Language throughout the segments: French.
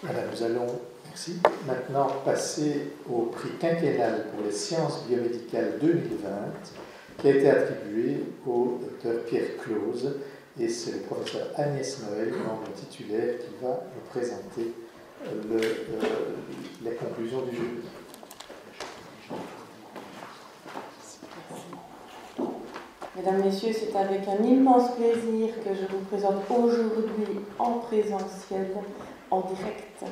Voilà, nous allons maintenant passer au prix quinquennal pour les sciences biomédicales 2020 qui a été attribué au Dr Pierre Clause, et c'est le professeur Agnès Noël, membre titulaire, qui va nous présenter les conclusions du jury. Mesdames, Messieurs, c'est avec un immense plaisir que je vous présente aujourd'hui en présentiel, en direct,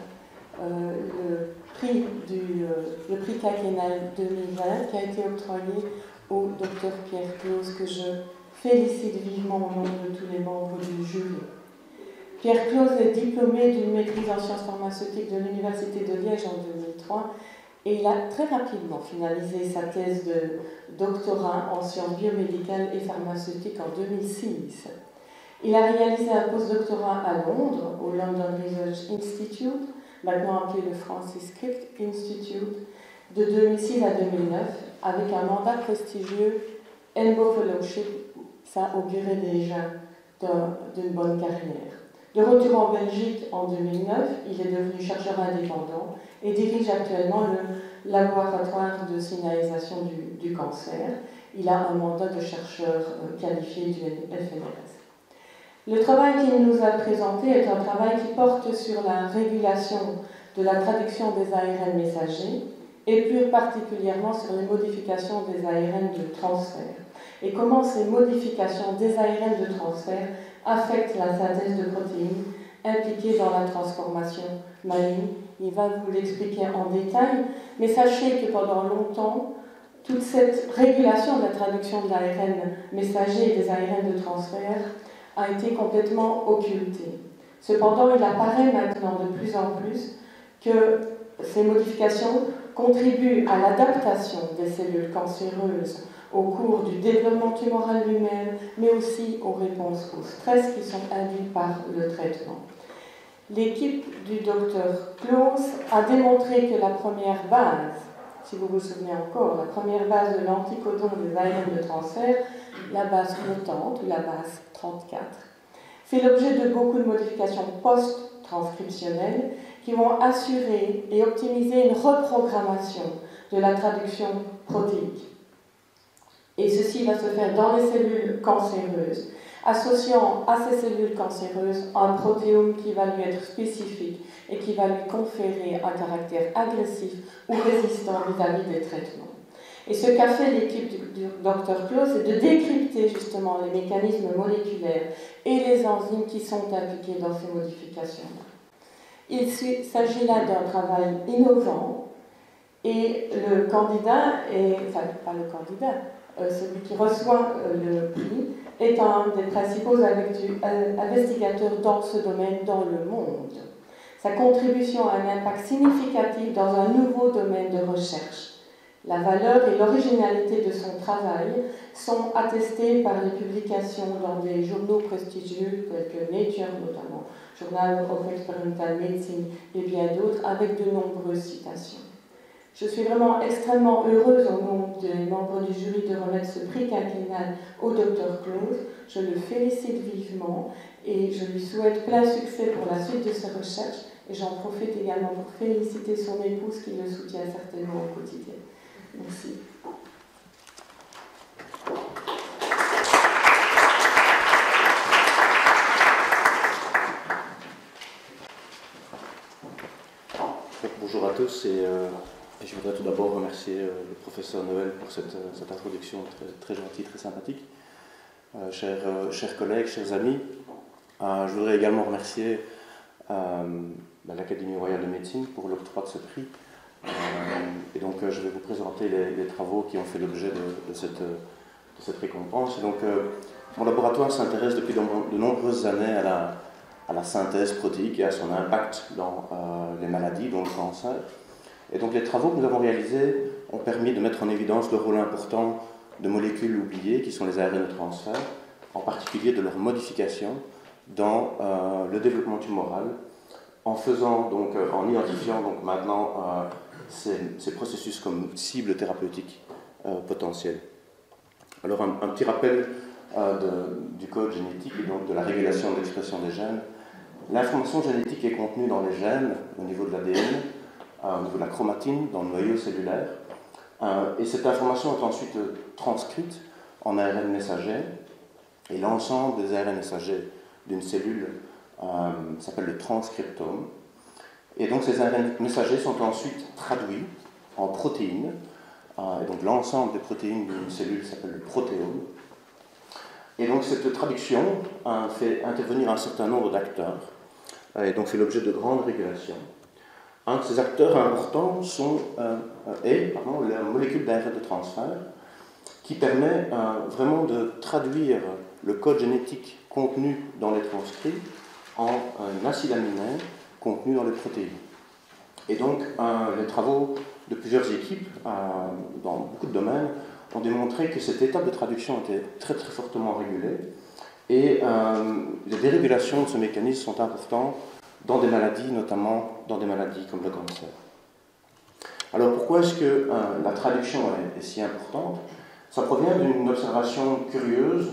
le prix quinquennal 2020 qui a été octroyé au Dr Pierre Clause, que je félicite vivement au nom de tous les membres du jury. Pierre Clause est diplômé d'une maîtrise en sciences pharmaceutiques de l'Université de Liège en 2003 et il a très rapidement finalisé sa thèse de doctorat en sciences biomédicales et pharmaceutiques en 2006. Il a réalisé un postdoctorat à Londres, au London Research Institute, maintenant appelé le Francis Crick Institute, de 2006 à 2009, avec un mandat prestigieux, Elbow Fellowship. Ça augurait déjà d'une bonne carrière. De retour en Belgique en 2009, il est devenu chercheur indépendant et dirige actuellement le laboratoire de signalisation du cancer. Il a un mandat de chercheur qualifié du FNRS. Le travail qu'il nous a présenté est un travail qui porte sur la régulation de la traduction des ARN messagers et plus particulièrement sur les modifications des ARN de transfert et comment ces modifications des ARN de transfert affectent la synthèse de protéines impliquées dans la transformation maligne. Il va vous l'expliquer en détail, mais sachez que pendant longtemps, toute cette régulation de la traduction de l'ARN messager et des ARN de transfert a été complètement occultée. Cependant, il apparaît maintenant de plus en plus que ces modifications contribuent à l'adaptation des cellules cancéreuses au cours du développement tumoral lui-même, mais aussi aux réponses au stress qui sont induites par le traitement. L'équipe du Dr Clause a démontré que la première base, si vous vous souvenez encore, la première base de l'anticodon des ARN de transfert, la base flottante, ou la base 34, fait l'objet de beaucoup de modifications post-transcriptionnelles qui vont assurer et optimiser une reprogrammation de la traduction protéique. Et ceci va se faire dans les cellules cancéreuses, associant à ces cellules cancéreuses un protéome qui va lui être spécifique et qui va lui conférer un caractère agressif ou résistant vis-à-vis des traitements. Et ce qu'a fait l'équipe du Dr Clause, c'est de décrypter justement les mécanismes moléculaires et les enzymes qui sont impliquées dans ces modifications-là. Il s'agit là d'un travail innovant et le candidat, pas le candidat, celui qui reçoit le prix, est un des principaux investigateurs dans ce domaine dans le monde. Sa contribution a un impact significatif dans un nouveau domaine de recherche. La valeur et l'originalité de son travail sont attestées par les publications dans des journaux prestigieux tels que Nature notamment, Journal of Experimental Medicine et bien d'autres, avec de nombreuses citations. Je suis vraiment extrêmement heureuse au nom des membres du jury de remettre ce prix quinquennal au Dr Clause. Je le félicite vivement et je lui souhaite plein succès pour la suite de ses recherches. Et j'en profite également pour féliciter son épouse qui le soutient certainement au quotidien. Merci. Bonjour à tous et je voudrais tout d'abord remercier le professeur Noël pour cette introduction très gentille, très sympathique. Chers collègues, chers amis, je voudrais également remercier l'Académie royale de médecine pour l'octroi de ce prix. Et donc je vais vous présenter les travaux qui ont fait l'objet de cette récompense. Et donc, mon laboratoire s'intéresse depuis de nombreuses années à la synthèse protéique et à son impact dans les maladies, dont le cancer. Et donc les travaux que nous avons réalisés ont permis de mettre en évidence le rôle important de molécules oubliées, qui sont les ARN de transfert, en particulier de leur modification dans le développement tumoral, en identifiant donc maintenant ces processus comme cibles thérapeutiques potentielles. Alors un petit rappel du code génétique et donc de la régulation de l'expression des gènes. l'information génétique est contenue dans les gènes, au niveau de l'ADN, au niveau de la chromatine, dans le noyau cellulaire. Et cette information est ensuite transcrite en ARN messager. Et l'ensemble des ARN messagers d'une cellule s'appelle le transcriptome. Et donc ces ARN messagers sont ensuite traduits en protéines. Et donc l'ensemble des protéines d'une cellule s'appelle le protéome. Et donc cette traduction fait intervenir un certain nombre d'acteurs, et donc fait l'objet de grandes régulations. Un de ces acteurs importants est la molécule d'ARN de transfert, qui permet vraiment de traduire le code génétique contenu dans les transcrits en un acide aminé contenu dans les protéines. Et donc les travaux de plusieurs équipes dans beaucoup de domaines ont démontré que cette étape de traduction était très très fortement régulée, et les dérégulations de ce mécanisme sont importantes dans des maladies, notamment dans des maladies comme le cancer. Alors pourquoi est-ce que la traduction est si importante? Ça provient d'une observation curieuse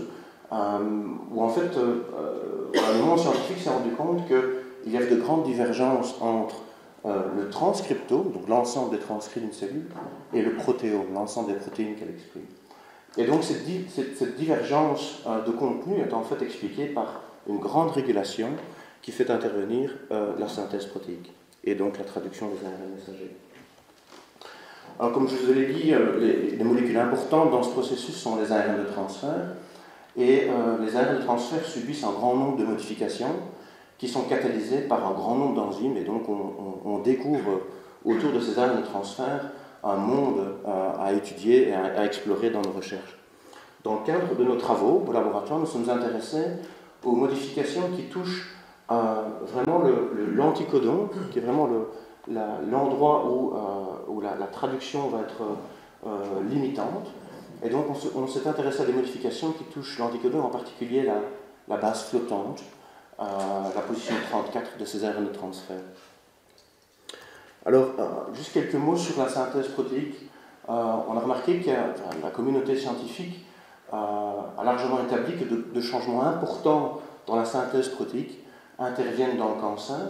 où en fait le monde scientifique s'est rendu compte qu'il y avait de grandes divergences entre le transcriptome, donc l'ensemble des transcrits d'une cellule, et le protéome, l'ensemble des protéines qu'elle exprime. Et donc cette divergence de contenu est en fait expliquée par une grande régulation qui fait intervenir la synthèse protéique et donc la traduction des ARN messagers. Alors comme je vous l'ai dit, les molécules importantes dans ce processus sont les ARN de transfert, et les ARN de transfert subissent un grand nombre de modifications qui sont catalysées par un grand nombre d'enzymes, et donc on découvre autour de ces ARN de transfert un monde à étudier et à explorer dans nos recherches. Dans le cadre de nos travaux au laboratoire, nous sommes intéressés aux modifications qui touchent vraiment l'anticodon, qui est vraiment l'endroit où la traduction va être limitante. Et donc on s'est intéressé à des modifications qui touchent l'anticodon, en particulier la base flottante, la position 34 de ces ARN de transfert. Alors, juste quelques mots sur la synthèse protéique. On a remarqué que la communauté scientifique a largement établi que de changements importants dans la synthèse protéique interviennent dans le cancer,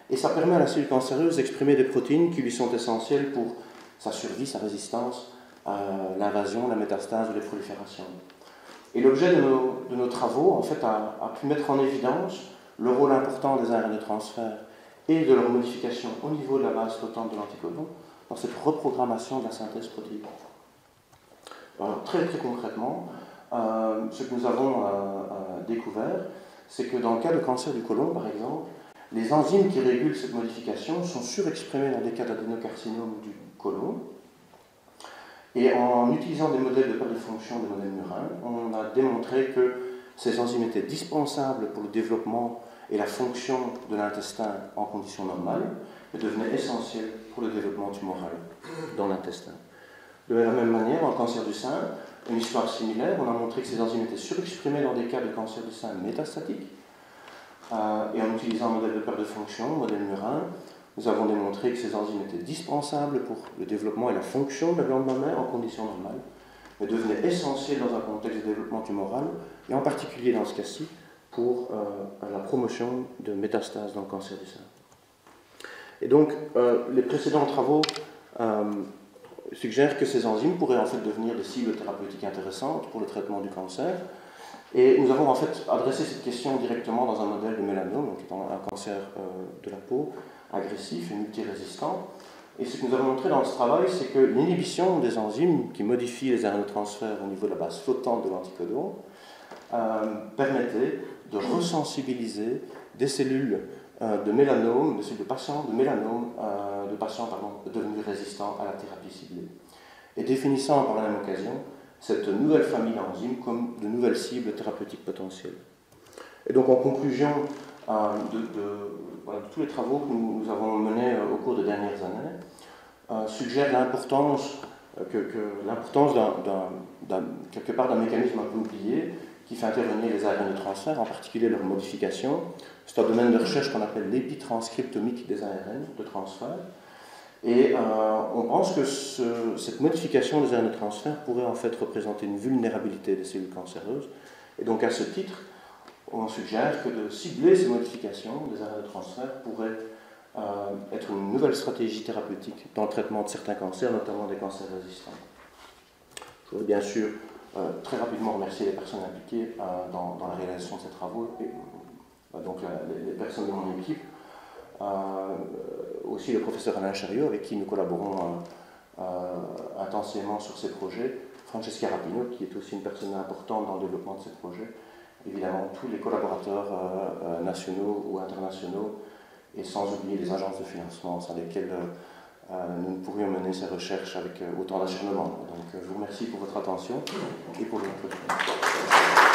et ça permet à la cellule cancéreuse d'exprimer des protéines qui lui sont essentielles pour sa survie, sa résistance à l'invasion, la métastase ou les proliférations. Et l'objet de nos travaux, en fait, a pu mettre en évidence le rôle important des ARN de transfert et de leur modification au niveau de la base flottante de l'anticodon dans cette reprogrammation de la synthèse protéique. Alors, très très concrètement, ce que nous avons découvert, c'est que dans le cas de cancer du côlon, par exemple, les enzymes qui régulent cette modification sont surexprimées dans des cas d'adénocarcinome du côlon. Et en utilisant des modèles de perte de fonction, des modèles murins, on a démontré que ces enzymes étaient dispensables pour le développement et la fonction de l'intestin en conditions normales, et devenaient essentielles pour le développement tumoral dans l'intestin. De la même manière, dans le cancer du sein, une histoire similaire, on a montré que ces enzymes étaient surexprimées dans des cas de cancer du sein métastatique. Et en utilisant un modèle de perte de fonction, modèle murin, nous avons démontré que ces enzymes étaient dispensables pour le développement et la fonction de la glande mammaire en conditions normales, mais devenaient essentielles dans un contexte de développement tumoral, et en particulier dans ce cas-ci, pour la promotion de métastases dans le cancer du sein. Et donc, les précédents travaux suggèrent que ces enzymes pourraient en fait devenir des cibles thérapeutiques intéressantes pour le traitement du cancer. Et nous avons en fait adressé cette question directement dans un modèle de mélanome, donc un cancer de la peau agressif et multirésistant. Et ce que nous avons montré dans ce travail, c'est que l'inhibition des enzymes qui modifient les ARN de transfert au niveau de la base flottante de l'anticodon permettait de resensibiliser des cellules de mélanome, des cellules de patients de mélanome, de patients devenus résistants à la thérapie ciblée. Et définissant par la même occasion cette nouvelle famille d'enzymes comme de nouvelles cibles thérapeutiques potentielles. Et donc en conclusion de tous les travaux que nous avons menés au cours des dernières années, suggère l'importance quelque part d'un mécanisme un peu oublié qui fait intervenir les ARN de transfert, en particulier leur modification. C'est un domaine de recherche qu'on appelle l'épitranscriptomique des ARN de transfert. Et on pense que cette modification des ARN de transfert pourrait en fait représenter une vulnérabilité des cellules cancéreuses. Et donc à ce titre, on suggère que de cibler ces modifications des arrêts de transfert pourrait être une nouvelle stratégie thérapeutique dans le traitement de certains cancers, notamment des cancers résistants. Je voudrais bien sûr très rapidement remercier les personnes impliquées dans la réalisation de ces travaux, et, donc les personnes de mon équipe, aussi le professeur Alain Chariot, avec qui nous collaborons intensément sur ces projets, Francesca Rapino, qui est aussi une personne importante dans le développement de ces projets, évidemment tous les collaborateurs nationaux ou internationaux, et sans oublier les agences de financement sans lesquelles nous ne pourrions mener ces recherches avec autant d'acharnement. Donc je vous remercie pour votre attention et pour votre attention.